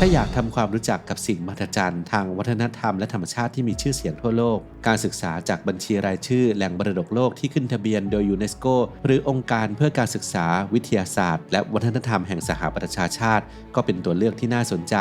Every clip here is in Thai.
ถ้าอยากทำความรู้จักกับสิ่งมหัศจรรย์ทางวัฒนธรรมและธรรมชาติที่มีชื่อเสียงทั่วโลกการศึกษาจากบัญชีรายชื่อแหล่งมรดกโลกที่ขึ้นทะเบียนโดยยูเนสโกหรือองค์การเพื่อการศึกษาวิทยาศาสตร์และวัฒนธรรมแห่งสหประชาชาติก็เป็นตัวเลือกที่น่าสนใจ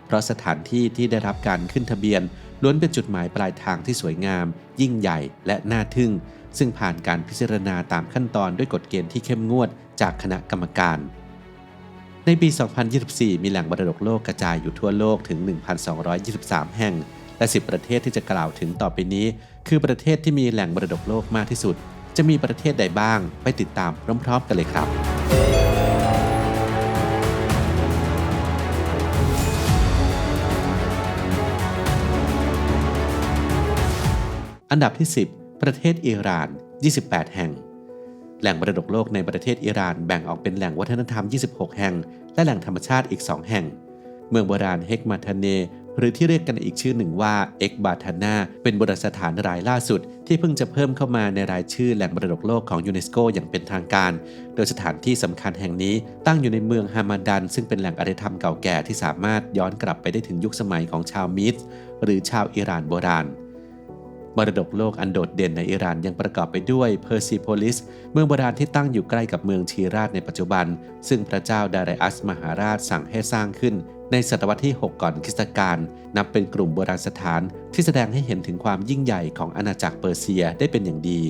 เพราะสถานที่ที่ได้รับการขึ้นทะเบียนล้วนเป็นจุดหมายปลายทางที่สวยงามยิ่งใหญ่และน่าทึ่งซึ่งผ่านการพิจารณาตามขั้นตอนด้วยกฎเกณฑ์ที่เข้มงวดจากคณะกรรมการในปี 2024 มีแหล่งมรดกโลกกระจายอยู่ทั่วโลกถึง 1,223 แห่งและ 10 ประเทศที่จะกล่าวถึงต่อไปนี้คือประเทศที่มีแหล่งมรดกโลกมากที่สุดจะมีประเทศใดบ้างไปติดตามพร้อมๆกันเลยครับอันดับที่ 10 ประเทศอิหร่าน 28 แห่งแหล่งมรดกโลกในประเทศอิหร่านแบ่งออกเป็นแหล่งวัฒนธรรม 26 แห่งและแหล่งธรรมชาติอีก 2 แห่งเมืองโบราณเฮกมาทาเนหรือที่เรียกกันอีกชื่อหนึ่งว่าเอกบาทานาเป็นโบราณสถานรายล่าสุดที่เพิ่งจะเพิ่มเข้ามาในรายชื่อแหล่งมรดกโลกของยูเนสโกอย่างเป็นทางการโดยสถานที่สำคัญแห่งนี้ตั้งอยู่ในเมืองฮามาดันซึ่งเป็นแหล่งอารยธรรมเก่าแก่ที่สามารถย้อนกลับไปได้ถึงยุคสมัยของชาวมิดหรือชาวอิหร่านโบราณมรดกโลกอันโดดเด่นในอิหร่านยังประกอบไปด้วยเพอร์ซีโพลิสเมืองโบราณที่ตั้งอยู่ใกล้กับเมืองชีราชในปัจจุบันซึ่งพระเจ้าดาไรอัสมหาราชสั่งให้สร้างขึ้นในศตวรรษที่ 6 ก่อนคริสตกาลนับเป็นกลุ่มโบราณสถานที่แสดงให้เห็นถึงความยิ่งใหญ่ของอาณาจักรเปอร์เซียได้เป็นอย่างดี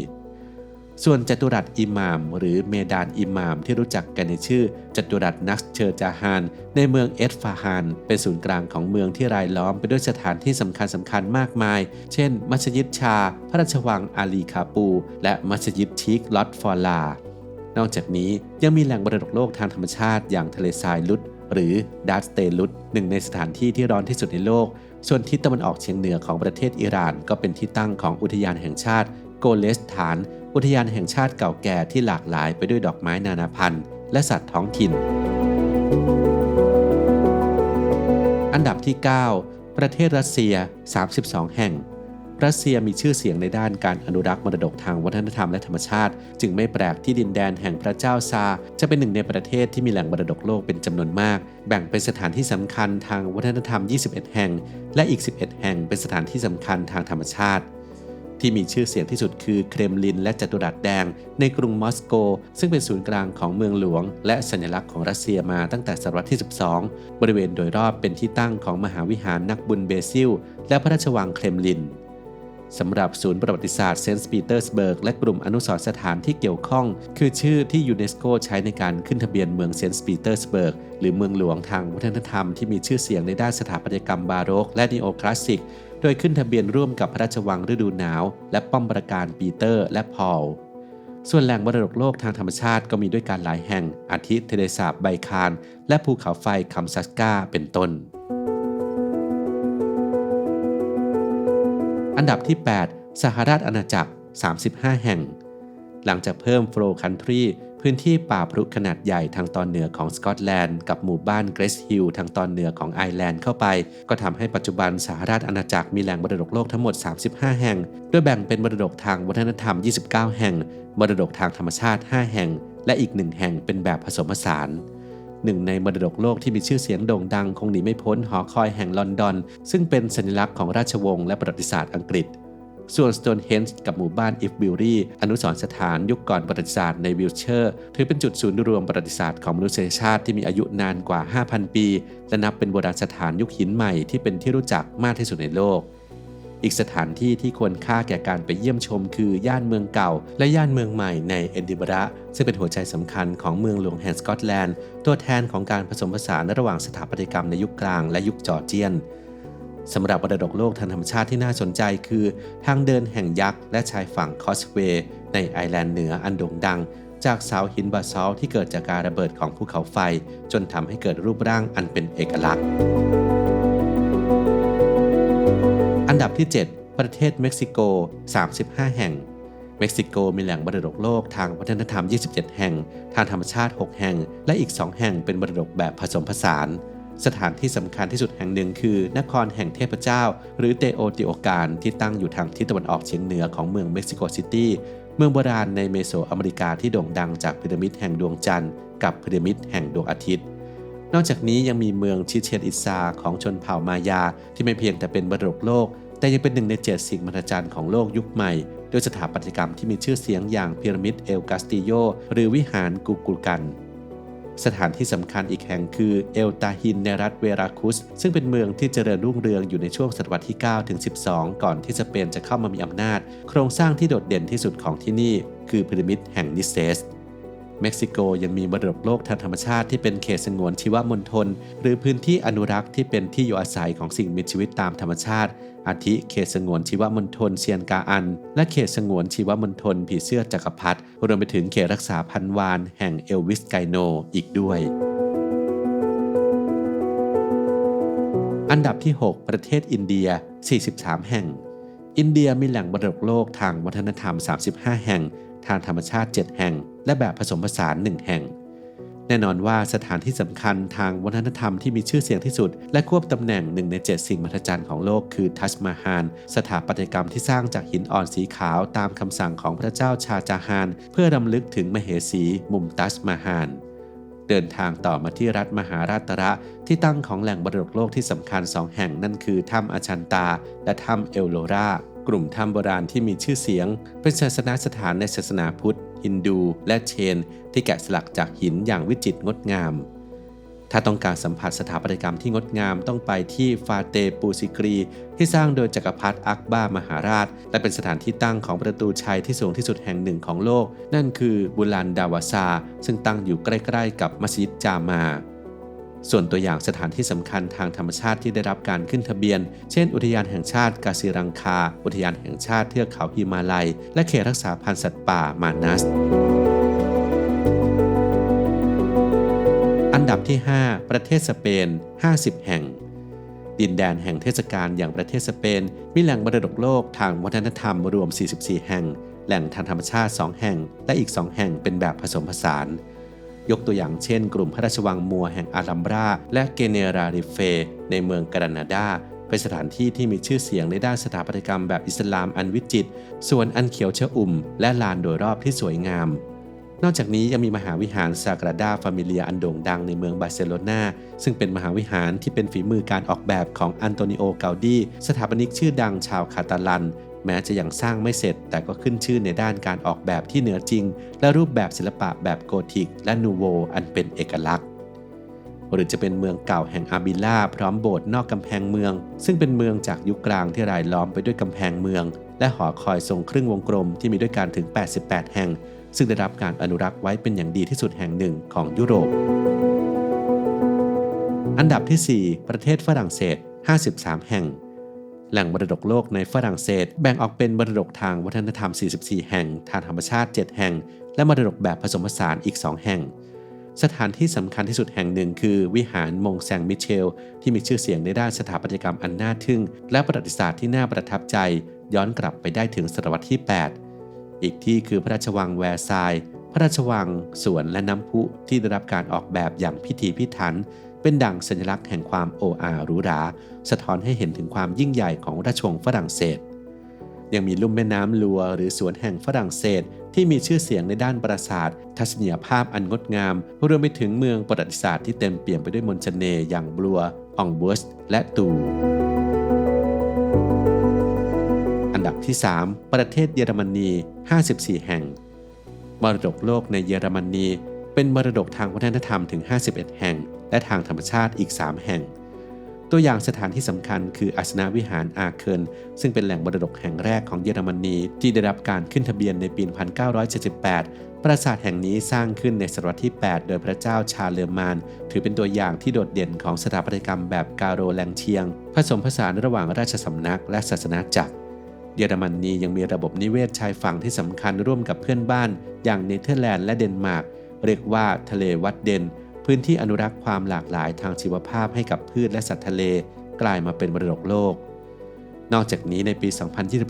ส่วนจัตุรัสอิหม่ามหรือเมดานอิหม่ามที่รู้จักกันในชื่อจัตุรัสนักเชอร์จาฮานในเมืองเอสฟาฮานเป็นศูนย์กลางของเมืองที่รายล้อมไปด้วยสถานที่สำคัญมากมายเช่นมัสยิดชาพระราชวังอาลีคาปูและมัสยิดชีคลอตฟอลานอกจากนี้ยังมีแหล่งมรดกโลกทางธรรมชาติอย่างทะเลทรายลุดหรือดาร์สเตลุดหนึ่งในสถานที่ที่ร้อนที่สุดในโลกส่วนทิศตะวันออกเฉียงเหนือของประเทศอิหร่านก็เป็นที่ตั้งของอุทยานแห่งชาติโกเลสฐานอุทยานแห่งชาติเก่าแก่ที่หลากหลายไปด้วยดอกไม้นานาพันธุ์และสัตว์ท้องถิ่นอันดับที่ 9 ประเทศรัสเซีย 32 แห่งรัสเซียมีชื่อเสียงในด้านการอนุรักษ์มรดกทางวัฒนธรรมและธรรมชาติจึงไม่แปลกที่ดินแดนแห่งพระเจ้าซาร์จะเป็นหนึ่งในประเทศที่มีแหล่งมรดกโลกเป็นจำนวนมากแบ่งเป็นสถานที่สำคัญทางวัฒนธรรม 21 แห่งและอีก 11 แห่งเป็นสถานที่สำคัญทางธรรมชาติที่มีชื่อเสียงที่สุดคือเครมลินและจัตุรัสแดงในกรุงมอสโกซึ่งเป็นศูนย์กลางของเมืองหลวงและสัญลักษณ์ของรัสเซียมาตั้งแต่ศตวรรษที่ 12บริเวณโดยรอบเป็นที่ตั้งของมหาวิหารนักบุญเบซิลและพระราชวังเครมลินสำหรับศูนย์ประวัติศาสตร์เซนต์ปีเตอร์สเบิร์กและกลุ่มอนุสรณ์สถานที่เกี่ยวข้องคือชื่อที่ยูเนสโกใช้ในการขึ้นทะเบียนเมืองเซนต์ปีเตอร์สเบิร์กหรือเมืองหลวงทางวัฒนธรรมที่มีชื่อเสียงในด้านสถาปัตยกรรมบาโรกและนีโอคลาสสิกโดยขึ้นทะเบียนร่วมกับพระราชวังฤดูหนาวและป้อมปราการปีเตอร์และพอลส่วนแหล่งมรดกโลกทางธรรมชาติก็มีด้วยกันหลายแห่งอาทิเทเลสาบไบคารและภูเขาไฟคัมซัสกาเป็นต้นอันดับที่ 8 สหราชอาณาจักร 35 แห่งหลังจากเพิ่มโฟลว์คันทรีพื้นที่ป่าพรุขนาดใหญ่ทางตอนเหนือของสกอตแลนด์กับหมู่บ้านเกรสฮิลทางตอนเหนือของไอร์แลนด์เข้าไปก็ทำให้ปัจจุบันสหราชอาณาจักรมีแหล่งมรดกโลกทั้งหมด 35 แห่งโดยแบ่งเป็นมรดกทางวัฒนธรรม 29 แห่งมรดกทางธรรมชาติ 5 แห่งและอีก 1 แห่งเป็นแบบผสมผสานหนึ่งในมรดกโลกที่มีชื่อเสียงโด่งดังคงหนีไม่พ้นหอคอยแห่งลอนดอนซึ่งเป็นสัญลักษณ์ของราชวงศ์และประวัติศาสตร์อังกฤษส่วน Stonehenge กับหมู่บ้าน Ifbury อนุสรณ์สถานยุคก่อนประวัติศาสตร์ในวิลเชอร์ถือเป็นจุดศูนย์รวมประวัติศาสตร์ของมนุษยชาติที่มีอายุนานกว่า 5,000 ปีและนับเป็นโบราณสถานยุคหินใหม่ที่เป็นที่รู้จักมากที่สุดในโลกอีกสถานที่ที่ควรค่าแก่การไปเยี่ยมชมคือย่านเมืองเก่าและย่านเมืองใหม่ในเอดินบะระซึ่งเป็นหัวใจสำคัญของเมืองหลวงแห่งสกอตแลนด์ตัวแทนของการผสมผสานระหว่างสถาปัตยกรรมในยุคกลางและยุคจอร์เจียนสำหรับมรดกโลกทางธรรมชาติที่น่าสนใจคือทางเดินแห่งยักษ์และชายฝั่งคอสเวย์ในไอร์แลนด์เหนืออันโด่งดังจากเสาหินบาซอลต์ที่เกิดจากการระเบิดของภูเขาไฟจนทำให้เกิดรูปร่างอันเป็นเอกลักษณ์อันดับที่ 7 ประเทศเม็กซิโก 35 แห่งเม็กซิโกมีแหล่งมรดกโลกทางวัฒนธรรม 27 แห่งทางธรรมชาติ 6 แห่งและอีก 2 แห่งเป็นมรดกแบบผสมผสานสถานที่สำคัญที่สุดแห่งหนึ่งคือนครแห่งเทพเจ้าหรือเตโอติโอการที่ตั้งอยู่ทางทิศตะวันออกเฉียงเหนือของเมืองเม็กซิโกซิตี้เมืองโบราณในเมโสอเมริกาที่โด่งดังจากพีระมิดแห่งดวงจันทร์กับพีระมิดแห่งดวงอาทิตย์ นอกจากนี้ยังมีเมืองชิเชนอิตซาของชนเผ่ามายาที่ไม่เพียงแต่เป็นมรดกโลกแต่ยังเป็นหนึ่งใน7สิ่งมหัศจรรย์ของโลกยุคใหม่ด้วยสถาปัตยกรรมที่มีชื่อเสียงอย่างพีระมิดเอลกาสติโยหรือวิหารกูกุลกันสถานที่สำคัญอีกแห่งคือเอลตาฮินในรัฐเวราคุสซึ่งเป็นเมืองที่เจริญรุ่งเรืองอยู่ในช่วงศตวรรษที่9ถึง12ก่อนที่สเปนจะเข้ามามีอำนาจโครงสร้างที่โดดเด่นที่สุดของที่นี่คือพีระมิดแห่งนิเซสเม็กซิโกยังมีมรดกโลกทางธรรมชาติที่เป็นเขตสงวนชีวมณฑลหรือพื้นที่อนุรักษ์ที่เป็นที่อยู่อาศัยของสิ่งมีชีวิตตามธรรมชาติอาทิเขตสงวนชีวมณฑลเซียนกาอันและเขตสงวนชีวมณฑลผีเสื้อจักรพรรดิรวมไปถึงเขตรักษาพันธุ์วาฬแห่งเอลวิสไกโนอีกด้วยอันดับที่ 6 ประเทศอินเดีย43แห่งอินเดียมีแหล่งมรดกโลกทางวัฒนธรรม35แห่งทางธรรมชาติ7แห่งและแบบผสมผสาน1แห่งแน่นอนว่าสถานที่สำคัญทางวัฒนธรรมที่มีชื่อเสียงที่สุดและควบตำแหน่ง1ใน7สิ่งมหัศจรรย์ของโลกคือทัชมาฮาลสถาปัตยกรรมที่สร้างจากหินอ่อนสีขาวตามคำสั่งของพระเจ้าชาจาฮานเพื่อรำลึกถึงมเหสีมุมตัชมาฮาลเดินทางต่อมาที่รัฐมหาราตระที่ตั้งของแหล่งมรดกโลกที่สำคัญ2แห่งนั่นคือถ้ำอาชันตาและถ้ำเอลโลรากลุ่มถ้ำโบราณที่มีชื่อเสียงเป็นศาสนสถานในศาสนาพุทธฮินดูและเชนที่แกะสลักจากหินอย่างวิจิตรงดงามถ้าต้องการสัมผัสสถาปัตยกรรมที่งดงามต้องไปที่ฟาเตปูซิกรีที่สร้างโดยจักรพรรดิอักบามหาราชและเป็นสถานที่ตั้งของประตูชัยที่สูงที่สุดแห่งหนึ่งของโลกนั่นคือบุลันดาวาซาซึ่งตั้งอยู่ใกล้ๆกับมัสยิดจามาส่วนตัวอย่างสถานที่สำคัญทางธรรมชาติที่ได้รับการขึ้นทะเบียนเช่นอุทยานแห่งชาติกาซิรังคาอุทยานแห่งชาติเทือกเขาฮิมาลัยและเขตรักษาพันธุ์สัตว์ป่ามานัสอันดับที่ 5 ประเทศสเปน50แห่งดินแดนแห่งเทศกาลอย่างประเทศสเปนมีแหล่งมรดกโลกทางวัฒนธรรมรวม44แห่งแหล่งทางธรรมชาติ2แห่งและอีก2แห่งเป็นแบบผสมผสานยกตัวอย่างเช่นกลุ่มพระราชวังมัวแห่งอารัมบราและเกเนราริเฟในเมืองกรานาดาเป็นสถานที่ที่มีชื่อเสียงในด้านสถาปัตยกรรมแบบอิสลามอันวิจิตรส่วนอันเขียวชอุ่มและลานโดยรอบที่สวยงามนอกจากนี้ยังมีมหาวิหารซากราดาฟามิเลียอันโด่งดังในเมืองบาร์เซโลนาซึ่งเป็นมหาวิหารที่เป็นฝีมือการออกแบบของอันโตนิโอ เกาดีสถาปนิกชื่อดังชาวคาตาลันแม้จะยังสร้างไม่เสร็จแต่ก็ขึ้นชื่อในด้านการออกแบบที่เหนือจริงและรูปแบบศิลปะแบบโกธิกและนูโวอันเป็นเอกลักษณ์หรือจะเป็นเมืองเก่าแห่งอาบิล่าพร้อมโบสถ์นอกกำแพงเมืองซึ่งเป็นเมืองจากยุคกลางที่รายล้อมไปด้วยกำแพงเมืองและหอคอยทรงครึ่งวงกลมที่มีด้วยกันถึง88แห่งซึ่งได้รับการอนุรักษ์ไว้เป็นอย่างดีที่สุดแห่งหนึ่งของยุโรปอันดับที่ 4 ประเทศฝรั่งเศส53แห่งแหล่งมรดกโลกในฝรั่งเศสแบ่งออกเป็นมรดกทางวัฒนธรรม44แห่งทางธรรมชาติ7แห่งและมรดกแบบผสมผสานอีก2แห่งสถานที่สำคัญที่สุดแห่งหนึ่งคือวิหารมงแซงมิเชลที่มีชื่อเสียงในด้านสถาปัตยกรรมอันน่าทึ่งและประวัติศาสตร์ที่น่าประทับใจย้อนกลับไปได้ถึงศตวรรษที่8อีกที่คือพระราชวังแวร์ซายน์พระราชวังสวนและน้ำพุที่ได้รับการออกแบบอย่างพิถีพิถันเป็นดั่งสัญลักษณ์แห่งความโออาหรูหราสะท้อนให้เห็นถึงความยิ่งใหญ่ของราชวงศ์ฝรั่งเศสยังมีลุ่มแม่น้ำลัวหรือสวนแห่งฝรั่งเศสที่มีชื่อเสียงในด้านปราสาททัศนียภาพอันงดงามรวมไปถึงเมืองประวัติศาสตร์ที่เต็มเปี่ยมไปด้วยมนต์เสน่ห์อย่างบลัวอองเวิร์สและตูอันดับที่ 3 ประเทศเยอรมนี54แห่งมรดกโลกในเยอรมนีเป็นมรดกทางวัฒนธรรมถึง51แห่งและทางธรรมชาติอีก3แห่งตัวอย่างสถานที่สำคัญคืออาสนะวิหารอาเคิลซึ่งเป็นแหล่งมรดกแห่งแรกของเยอรมนีที่ได้รับการขึ้นทะเบียนในปี 1978 ปราสาทแห่งนี้สร้างขึ้นในศตวรรษที่ 8 โดยพระเจ้าชาร์เลมานถือเป็นตัวอย่างที่โดดเด่นของสถาปัตยกรรมแบบกาโรแลงเชียงผสมผสานระหว่างราชสำนักและศาสนาจักรเยอรมนียังมีระบบนิเวศชายฝั่งที่สำคัญร่วมกับเพื่อนบ้านอย่างเนเธอร์แลนด์และเดนมาร์กเรียกว่าทะเลวัดเดนพื้นที่อนุรักษ์ความหลากหลายทางชีวภาพให้กับพืชและสัตว์ทะเลกลายมาเป็นมรดกโลกนอกจากนี้ในปี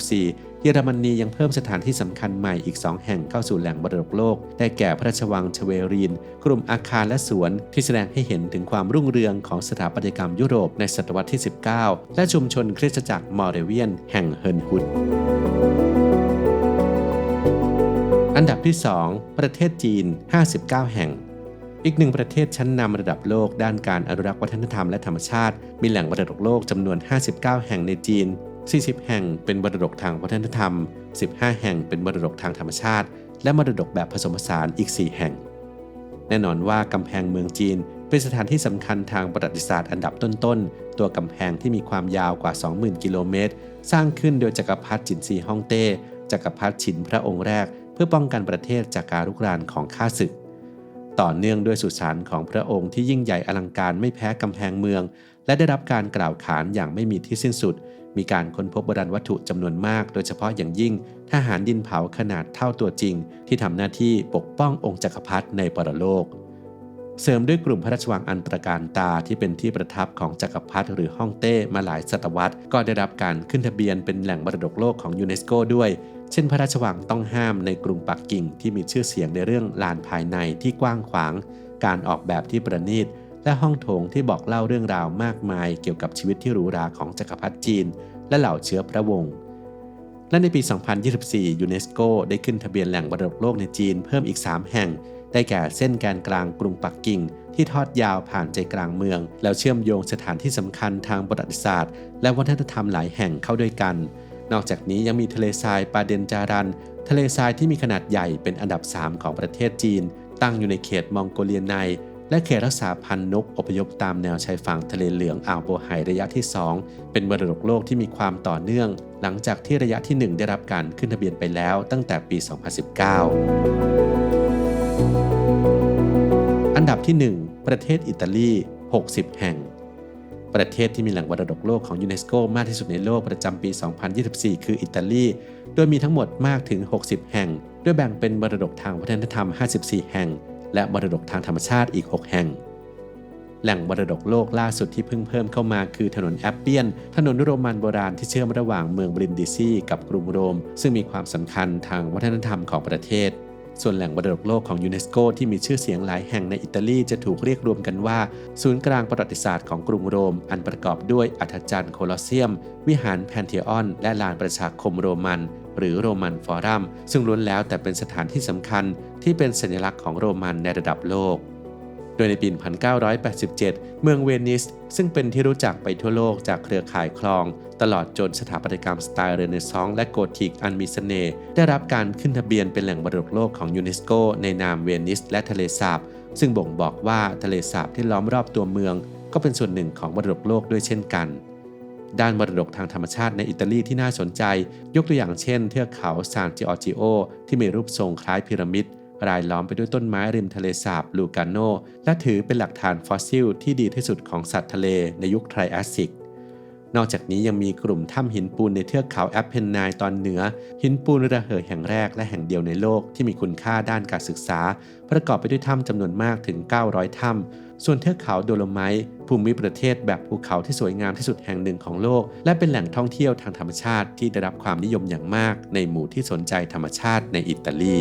2024 เยอรมนียังเพิ่มสถานที่สำคัญใหม่อีก2แห่งเข้าสู่แหล่งมรดกโลกได้แก่พระราชวังชเวรีนกลุ่มอาคารและสวนที่แสดงให้เห็นถึงความรุ่งเรืองของสถาปัตยกรรมยุโรปในศตวรรษที่ 19 และชุมชนคริสตจักรมอร์เรเวียนแห่งเฮิร์นฮุดอันดับที่ 2 ประเทศจีน59แห่ง อีกหนึ่งประเทศชั้นนำระดับโลกด้านการอนุรักษ์วัฒนธรรมและธรรมชาติมีแหล่งมรดกโลกจำนวน59แห่งในจีน40แห่งเป็นมรดกทางวัฒนธรรม15แห่งเป็นมรดกทางธรรมชาติและมรดกแบบผสมผสานอีก4แห่งแน่นอนว่ากำแพงเมืองจีนเป็นสถานที่สำคัญทางประวัติศาสตร์อันดับต้นๆตัวกำแพงที่มีความยาวกว่า 20,000 กิโลเมตรสร้างขึ้นโดยจักรพรรดิจินซีฮ่องเต้จักรพรรดิฉินพระองค์แรกเพื่อป้องกันประเทศจากการรุกรานของข้าศึกต่อเนื่องด้วยสุสานของพระองค์ที่ยิ่งใหญ่อลังการไม่แพ้กำแพงเมืองและได้รับการกล่าวขานอย่างไม่มีที่สิ้นสุดมีการค้นพบโบราณวัตถุจำนวนมากโดยเฉพาะอย่างยิ่งทหารดินเผาขนาดเท่าตัวจริงที่ทำหน้าที่ปกป้ององค์จักรพรรดิในปรโลกเสริมด้วยกลุ่มพระราชวังอันตรการตาที่เป็นที่ประทับของจักรพรรดิหรือฮ่องเต้มาหลายศตวรรษก็ได้รับการขึ้นทะเบียนเป็นแหล่งมรดกโลกของยูเนสโกด้วยเช่นพระราชวังต้องห้ามในกรุงปักกิ่งที่มีชื่อเสียงในเรื่องลานภายในที่กว้างขวางการออกแบบที่ประณีตและห้องโถงที่บอกเล่าเรื่องราวมากมายเกี่ยวกับชีวิตที่หรูหราของจักรพรรดิจีนและเหล่าเชื้อพระวงศ์และในปี 2024 ยูเนสโกได้ขึ้นทะเบียนแหล่งมรดกโลกในจีนเพิ่มอีก3แห่งได้แก่เส้นแกนกลางกรุงปักกิ่งที่ทอดยาวผ่านใจกลางเมืองแล้วเชื่อมโยงสถานที่สำคัญทางประวัติศาสตร์และวัฒนธรรมหลายแห่งเข้าด้วยกันนอกจากนี้ยังมีทะเลทรายปาเดนจารันทะเลทรายที่มีขนาดใหญ่เป็นอันดับ3ของประเทศจีนตั้งอยู่ในเขตมองโกเลียในและเขตรักษาพันธุ์นกอพยพตามแนวชายฝั่งทะเลเหลืองอ่าวโบไฮระยะที่2เป็นมรดกโลกที่มีความต่อเนื่องหลังจากที่ระยะที่1ได้รับการขึ้นทะเบียนไปแล้วตั้งแต่ปี 2019 อันดับที่ 1 ประเทศอิตาลี60แห่งประเทศที่มีแหล่งมรดกโลกของยูเนสโกมากที่สุดในโลกประจำปี 2024 คืออิตาลีโดยมีทั้งหมดมากถึง60แห่งโดยแบ่งเป็นมรดกทางวัฒนธรรม54แห่งและมรดกทางธรรมชาติอีก6แห่งแหล่งมรดกโลกล่าสุดที่เพิ่งเพิ่มเข้ามาคือถนนแอปเปียนถนนโรมันโบราณที่เชื่อมระหว่างเมืองบรินดิซีกับกรุงโรมซึ่งมีความสำคัญทางวัฒนธรรมของประเทศส่วนแหล่งมรดกโลกของยูเนสโกที่มีชื่อเสียงหลายแห่งในอิตาลีจะถูกเรียกรวมกันว่าศูนย์กลางประวัติศาสตร์ของกรุงโรมอันประกอบด้วยอัฐจันทร์โคลอสเซียมวิหารแพนเทออนและลานประชาคมโรมันหรือโรมันฟอรัมซึ่งล้วนแล้วแต่เป็นสถานที่สำคัญที่เป็นสัญลักษณ์ของโรมันในระดับโลกโดยในปี 1987 เมืองเวนิสซึ่งเป็นที่รู้จักไปทั่วโลกจากเครือข่ายคลองตลอดจนสถาปัตยกรรมสไตล์เรเนซองส์และโกธิกอันมีเสน่ห์ได้รับการขึ้นทะเบียนเป็นแหล่งมรดกโลกของยูเนสโกในนามเวนิสและทะเลสาบซึ่งบ่งบอกว่าทะเลสาบที่ล้อมรอบตัวเมืองก็เป็นส่วนหนึ่งของมรดกโลกด้วยเช่นกันด้านมรดกทางธรรมชาติในอิตาลีที่น่าสนใจยกตัวอย่างเช่นเทือกเขาซานจิออร์จิโอที่มีรูปทรงคล้ายพีระมิดรายล้อมไปด้วยต้นไม้ริมทะเลสาบลูกาโนและถือเป็นหลักฐานฟอสซิลที่ดีที่สุดของสัตว์ทะเลในยุคไทรแอสซิกนอกจากนี้ยังมีกลุ่มถ้ำหินปูนในเทือกเขาแอปเพนไนน์ตอนเหนือหินปูนระเหยแห่งแรกและแห่งเดียวในโลกที่มีคุณค่าด้านการศึกษาประกอบไปด้วยถ้ำจำนวนมากถึง900ถ้ำส่วนเทือกเขาโดโลไมต์ภูมิประเทศแบบภูเขาที่สวยงามที่สุดแห่งหนึ่งของโลกและเป็นแหล่งท่องเที่ยวทางธรรมชาติที่ได้รับความนิยมอย่างมากในหมู่ที่สนใจธรรมชาติในอิตาลี